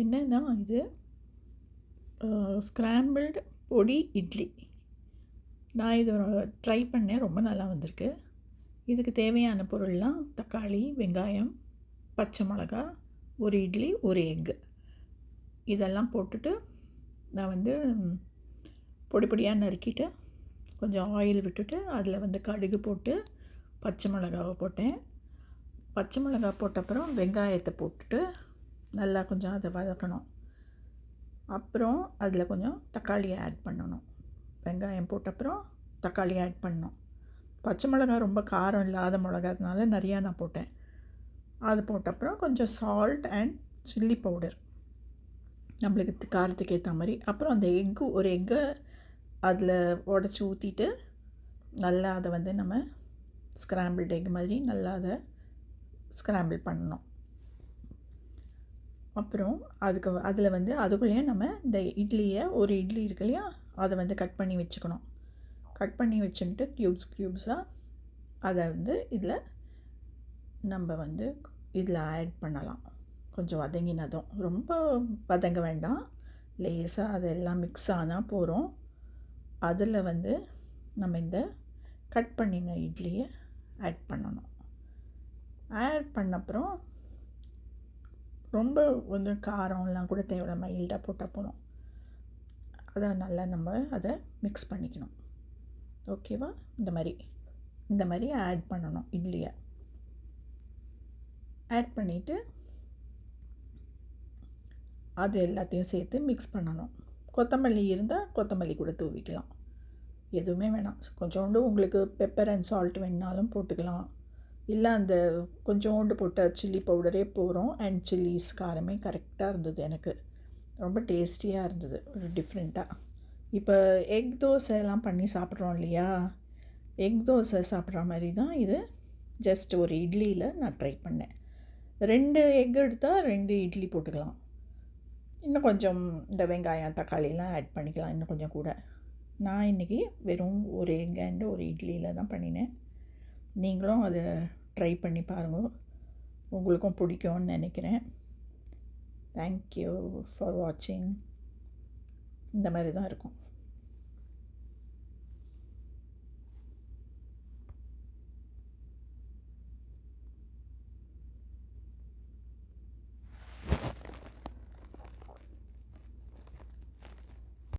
என்னென்னா இது ஸ்க்ராம்பிள்டு பொடி இட்லி. நான் இதை ட்ரை பண்ணேன், ரொம்ப நல்லா வந்திருக்கு. இதுக்கு தேவையான பொருள்லாம் தக்காளி, வெங்காயம், பச்சை மிளகா, ஒரு இட்லி, ஒரு எக்கு, இதெல்லாம் போட்டுட்டு நான் வந்து பொடி பொடியாக நறுக்கிட்டு கொஞ்சம் ஆயில் விட்டுட்டு அதில் கடுகு போட்டு பச்சை மிளகாவை போட்டேன். பச்சை மிளகா போட்ட அப்புறம் வெங்காயத்தை போட்டுட்டு நல்லா கொஞ்சம் அதை வதக்கணும். அப்புறம் அதில் கொஞ்சம் தக்காளியை ஆட் பண்ணணும். வெங்காயம் போட்ட அப்புறம் தக்காளி ஆட் பண்ணணும். பச்சை மிளகா ரொம்ப காரம் இல்லாத மிளகாதனால நிறையா நான் போட்டேன். அது போட்ட அப்புறம் கொஞ்சம் சால்ட் அண்ட் சில்லி பவுடர் நம்மளுக்கு காரத்துக்கு ஏற்ற மாதிரி. அப்புறம் அந்த ஒரு எக்கை அதில் உடச்சி ஊற்றிட்டு நல்லா அதை நம்ம ஸ்க்ராம்பிள்டு எக் மாதிரி நல்லா அதை ஸ்க்ராம்பிள் பண்ணணும். அப்புறம் அதில் அதுக்குள்ளேயே நம்ம இந்த இட்லியை, ஒரு இட்லி இருக்கு இல்லையா, அதை கட் பண்ணி வச்சுக்கணும். கட் பண்ணி வச்சுட்டு க்யூப்ஸாக அதை இதில் நம்ம இதில் ஆட் பண்ணலாம். கொஞ்சம் வதங்கினதும், ரொம்ப வதங்க வேண்டாம், லேசாக அதெல்லாம் மிக்ஸ் ஆனால் போகிறோம். அதில் நம்ம இந்த கட் பண்ணின இட்லியை ஆட் பண்ணணும். ஆட் பண்ண அப்புறம் ரொம்ப காரம்லாம் கூட தேவையில்ல, மைல்டாக போட்டால் போதும். அதை நல்லா நம்ம அதை மிக்ஸ் பண்ணிக்கணும். ஓகேவா? இந்த மாதிரி ஆட் பண்ணணும். இட்லியை ஆட் பண்ணிவிட்டு அது எல்லாத்தையும் சேர்த்து மிக்ஸ் பண்ணணும். கொத்தமல்லி இருந்தால் கொத்தமல்லி கூட தூவிக்கலாம், எதுவுமே வேணாம். கொஞ்சோண்டு உங்களுக்கு பெப்பர் அண்ட் சால்ட் வேணுனாலும் போட்டுக்கலாம். இல்லை அந்த கொஞ்சோண்டு போட்ட சில்லி பவுடரே போகிறோம். அண்ட் சில்லிஸ் காரமே கரெக்டாக இருந்தது. எனக்கு ரொம்ப டேஸ்டியாக இருந்தது, ஒரு டிஃப்ரெண்ட்டாக. இப்போ எக் தோசை எல்லாம் பண்ணி சாப்பிட்றோம் இல்லையா, எக் தோசை சாப்பிட்ற மாதிரி தான் இது. ஜஸ்ட் ஒரு இட்லியில் நான் ட்ரை பண்ணேன். 2 எக் எடுத்தால் 2 இட்லி போட்டுக்கலாம். இன்னும் கொஞ்சம் இந்த வெங்காயம் தக்காளிலாம் ஆட் பண்ணிக்கலாம் இன்னும் கொஞ்சம் கூட. நான் இன்றைக்கி வெறும் ஒரு எக் அண்ட் ஒரு இட்லியில் தான் பண்ணினேன். நீங்களும் அதை ட்ரை பண்ணி பாருங்கள், உங்களுக்கும் பிடிக்கும்னு நினைக்கிறேன். தேங்க்யூ ஃபார் வாட்சிங். இந்த மாதிரி தான் இருக்கும்.